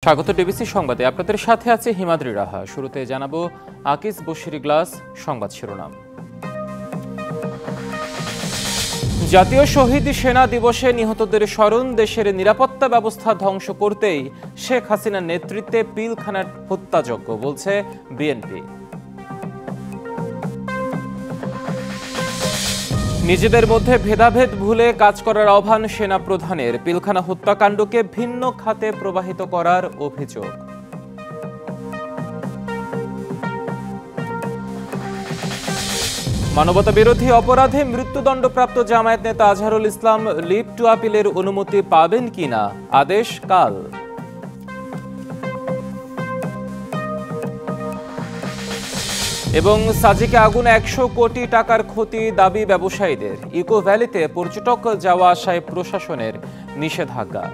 স্বাগত ডিবিসি সংবাদে আপনাদের সাথে আছে হিমাদ্রি রাহা। শুরুতে জানাবো আকিস বশিরি গ্লাস সংবাদ শিরোনাম। জাতীয় শহীদ সেনা দিবসে নিহতদের স্মরণ, দেশের নিরাপত্তা ব্যবস্থা ধ্বংস করতেই শেখ হাসিনার নেতৃত্বে পিলখানার হত্যাযজ্ঞ, বলছে বিএনপি। নিজেদের মধ্যে ভেদাভেদ ভুলে কাজ করার আহ্বান সেনা প্রধানের, পিলখানা হত্যাকাণ্ডকে ভিন্ন খাতে প্রবাহিত করার অভিযোগ। মানবতা বিরোধী অপরাধে মৃত্যুদণ্ডপ্রাপ্ত জামায়াত নেতা আজহারুল ইসলাম লিভ টু আপিলের অনুমতি পাবেন কিনা, আদেশ কাল। এবং সাজিকে আগুন, 100 কোটি টাকার ক্ষতি দাবি ব্যবসায়ীদের। ইকো ভ্যালিতে পর্যটক যাওয়া আসায় প্রশাসনের নিষেধাজ্ঞা।